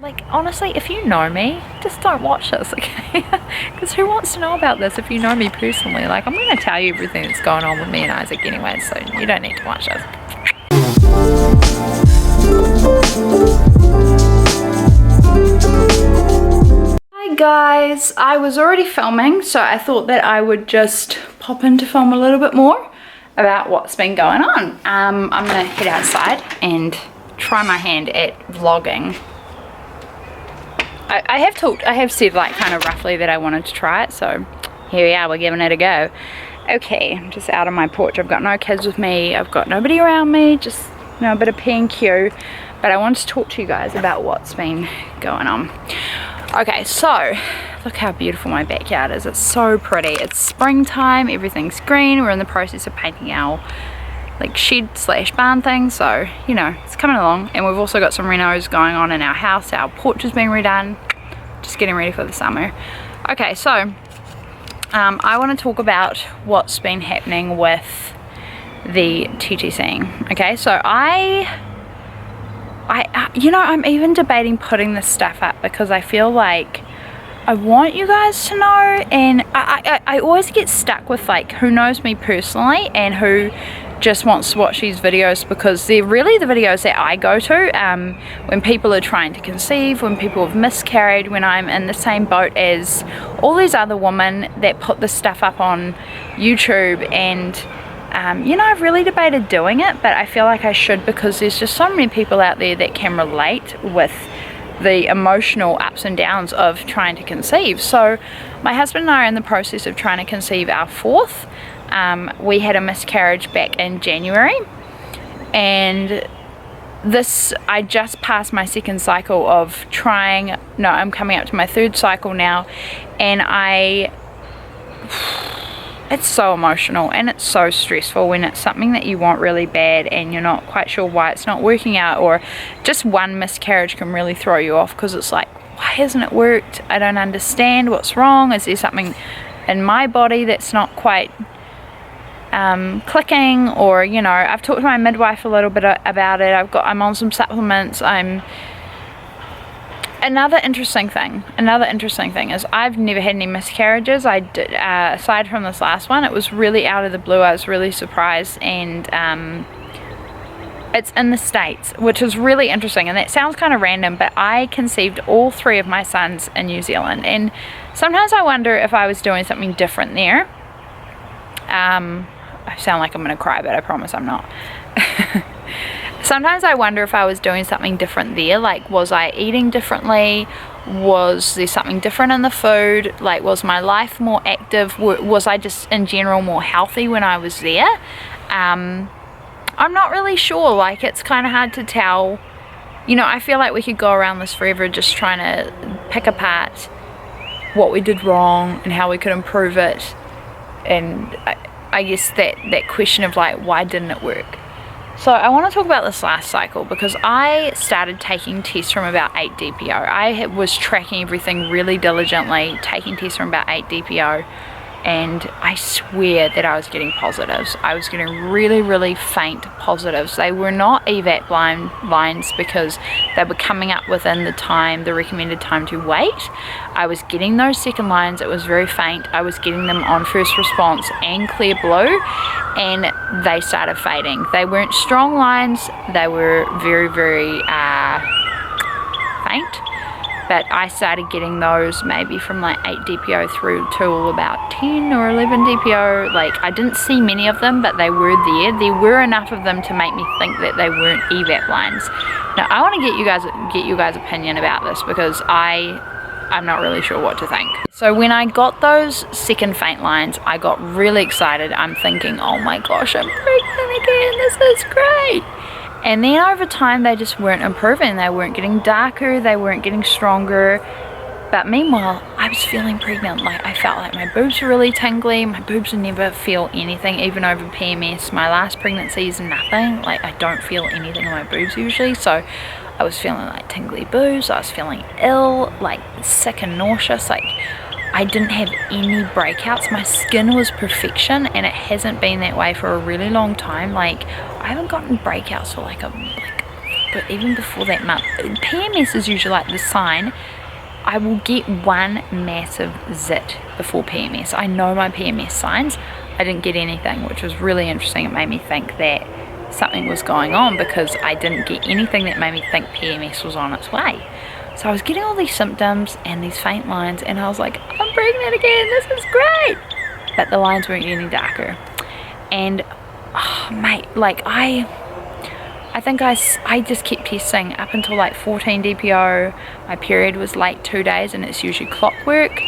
like, honestly, if you know me, just don't watch this, okay? Because who wants to know about this if you know me personally? Like, I'm going to tell you everything that's going on with me and Isaac anyway, so you don't need to watch this. Hi guys, I was already filming, so I thought that I would just pop in to film a little bit more about what's been going on. I'm going to head outside and try my hand at vlogging. I have said like kind of roughly that I wanted to try it, so here we are, we're giving it a go. Okay, I'm just out on my porch. I've got no kids with me, I've got nobody around me, just, you know, a bit of P&Q, but I wanted to talk to you guys about what's been going on. Okay, so look how beautiful my backyard is. It's so pretty. It's springtime, everything's green. We're in the process of painting our like shed slash barn thing, so you know, it's coming along. And we've also got some renos going on in our house. Our porch is being redone, just getting ready for the summer. Okay, so I want to talk about what's been happening with the TTCing. Okay, so you know, I'm even debating putting this stuff up because I feel like I want you guys to know, and I always get stuck with like who knows me personally and who just wants to watch these videos, because they're really the videos that I go to when people are trying to conceive, when people have miscarried, when I'm in the same boat as all these other women that put this stuff up on YouTube. And you know, I've really debated doing it, but I feel like I should, because there's just so many people out there that can relate with the emotional ups and downs of trying to conceive. So my husband and I are in the process of trying to conceive our fourth. We had a miscarriage back in January, and I just passed my second cycle of trying. No, I'm coming up to my third cycle now, and it's so emotional and it's so stressful when it's something that you want really bad and you're not quite sure why it's not working out, or just one miscarriage can really throw you off because it's like, why hasn't it worked? I don't understand what's wrong. Is there something in my body that's not quite clicking? Or, you know, I've talked to my midwife a little bit about it. I'm on some supplements. Another interesting thing is I've never had any miscarriages. I did, aside from this last one. It was really out of the blue. I was really surprised, and it's in the States, which is really interesting. And that sounds kind of random, but I conceived all three of my sons in New Zealand, and sometimes I wonder if I was doing something different there. I sound like I'm gonna cry, but I promise I'm not. Sometimes I wonder if I was doing something different there. Like, was I eating differently? Was there something different in the food? Like, was my life more active? Was I just in general more healthy when I was there? I'm not really sure. Like, it's kind of hard to tell. You know, I feel like we could go around this forever just trying to pick apart what we did wrong and how we could improve it. And I guess that question of like, why didn't it work? So I want to talk about this last cycle, because I started taking tests from about 8 DPO. I was tracking everything really diligently, taking tests from about 8 DPO, and I swear that I was getting positives. I was getting really, really faint positives. They were not EVAT lines because they were coming up within the recommended time to wait. I was getting those second lines. It was very faint. I was getting them on first response and clear blue, and they started fading. They weren't strong lines. They were very, very faint. But I started getting those maybe from like 8 DPO through to about 10 or 11 DPO. Like, I didn't see many of them, but they were there. There were enough of them to make me think that they weren't EVAP lines. Now, I want to get you guys' opinion about this, because I'm not really sure what to think. So when I got those second faint lines, I got really excited. I'm thinking, oh my gosh, I'm pregnant again. This is great. And then over time, they just weren't improving. They weren't getting darker. They weren't getting stronger. But meanwhile, I was feeling pregnant. Like, I felt like my boobs were really tingly. My boobs would never feel anything, even over PMS. My last pregnancy is nothing. Like, I don't feel anything in my boobs usually. So I was feeling like tingly boobs. I was feeling ill, like sick and nauseous. Like, I didn't have any breakouts. My skin was perfection, and it hasn't been that way for a really long time. Like, I haven't gotten breakouts for like but even before that month, PMS is usually like the sign. I will get one massive zit before PMS. I know my PMS signs. I didn't get anything, which was really interesting. It made me think that something was going on because I didn't get anything that made me think PMS was on its way. So I was getting all these symptoms and these faint lines, and I was like, I'm pregnant again, this is great. But the lines weren't getting darker. And oh, mate, like I think I just kept testing up until like 14 DPO. My period was late 2 days, and it's usually clockwork.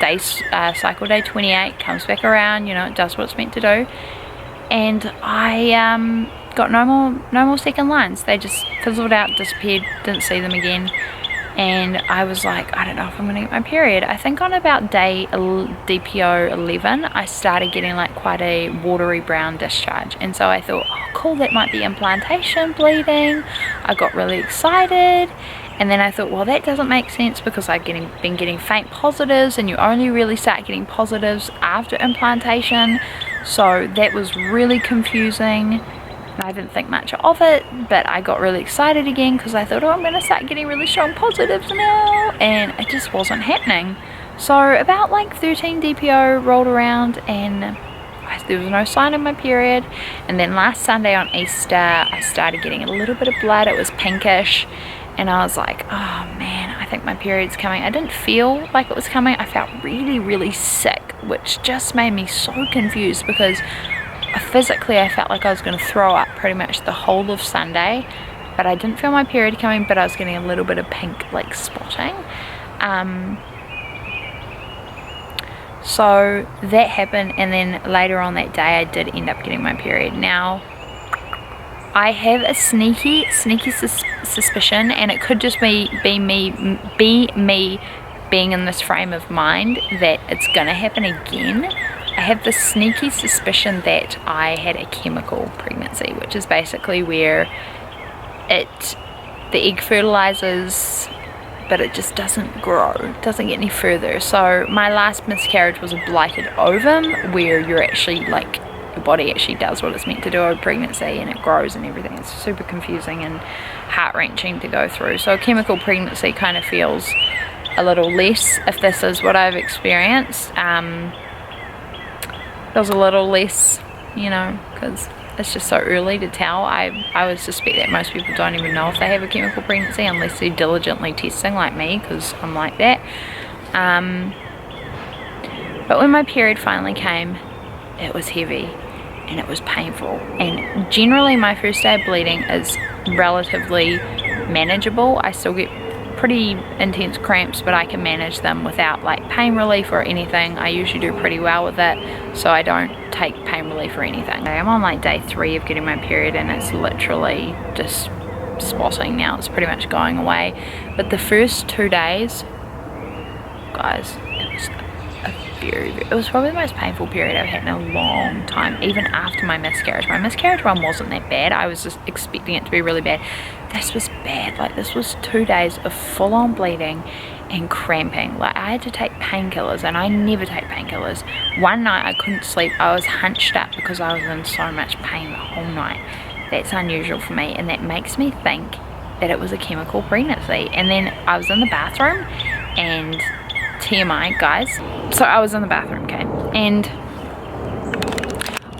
Cycle day 28 comes back around, you know, it does what it's meant to do. And I got no more second lines. They just fizzled out, disappeared, didn't see them again. And I was like, I don't know if I'm gonna get my period. I think on about day DPO 11 I started getting like quite a watery brown discharge, and so I thought, oh cool, that might be implantation bleeding. I got really excited, and then I thought, well, that doesn't make sense because I've been getting faint positives, and you only really start getting positives after implantation. So that was really confusing. I didn't think much of it, but I got really excited again because I thought, oh, I'm going to start getting really strong positives now, and it just wasn't happening. So about like 13 DPO rolled around, and there was no sign of my period. And then last Sunday on Easter I started getting a little bit of blood. It was pinkish, and I was like, oh man, I think my period's coming. I didn't feel like it was coming. I felt really sick, which just made me so confused because physically I felt like I was going to throw up pretty much the whole of Sunday, but I didn't feel my period coming, but I was getting a little bit of pink like spotting. So that happened, and then later on that day I did end up getting my period. Now I have a sneaky suspicion, and it could just be me being in this frame of mind that it's gonna happen again. I have this sneaky suspicion that I had a chemical pregnancy, which is basically where the egg fertilizes, but it just doesn't grow, doesn't get any further. So my last miscarriage was a blighted ovum, where you're actually like, your body actually does what it's meant to do over pregnancy, and it grows and everything. It's super confusing and heart-wrenching to go through. So a chemical pregnancy kind of feels a little less, if this is what I've experienced. Feels a little less, you know, because it's just so early to tell. I would suspect that most people don't even know if they have a chemical pregnancy unless they're diligently testing like me, because I'm like that. But when my period finally came, it was heavy and it was painful, and generally my first day of bleeding is relatively manageable. I still get pretty intense cramps, but I can manage them without like pain relief or anything. I usually do pretty well with it, so I don't take pain relief or anything. I'm on like day 3 of getting my period, and it's literally just spotting now. It's pretty much going away, but the first 2 days, guys, it was probably the most painful period I've had in a long time, even after my miscarriage. My miscarriage one wasn't that bad. I was just expecting it to be really bad. This was bad. Like, this was 2 days of full-on bleeding and cramping. Like, I had to take painkillers, and I never take painkillers. One night I couldn't sleep. I was hunched up because I was in so much pain the whole night. That's unusual for me, and that makes me think that it was a chemical pregnancy. And then I was in the bathroom, and TMI, guys. So I was in the bathroom, okay, and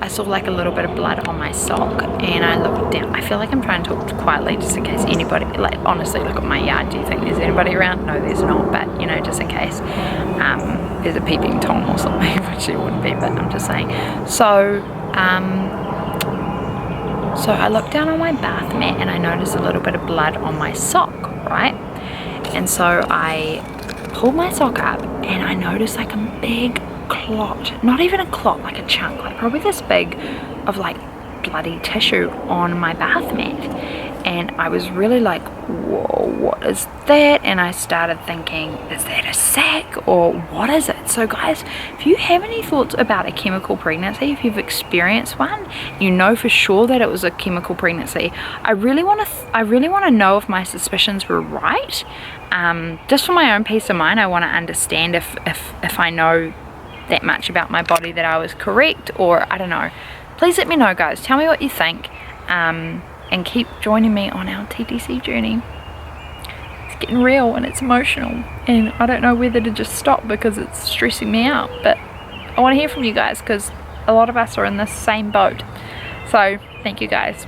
I saw like a little bit of blood on my sock, and I looked down. I feel like I'm trying to talk quietly just in case anybody, like, honestly, look at my yard. Do you think there's anybody around? No, there's not, but you know, just in case there's a peeping Tom or something, which there wouldn't be, but I'm just saying. So so I looked down on my bath mat, and I noticed a little bit of blood on my sock, right? And so I pulled my sock up, and I noticed like a big clot, not even a clot, like a chunk, like probably this big, of like bloody tissue on my bath mat. And I was really like, whoa, what is that? And I started thinking, is that a sac or what is it? So guys, if you have any thoughts about a chemical pregnancy, if you've experienced one, you know for sure that it was a chemical pregnancy, I really want to know if my suspicions were right. Just for my own peace of mind, I want to understand if I know that much about my body that I was correct, or I don't know. Please let me know, guys. Tell me what you think. and keep joining me on our TTC journey. It's getting real and it's emotional, and I don't know whether to just stop because it's stressing me out, but I want to hear from you guys because a lot of us are in this same boat. So thank you guys.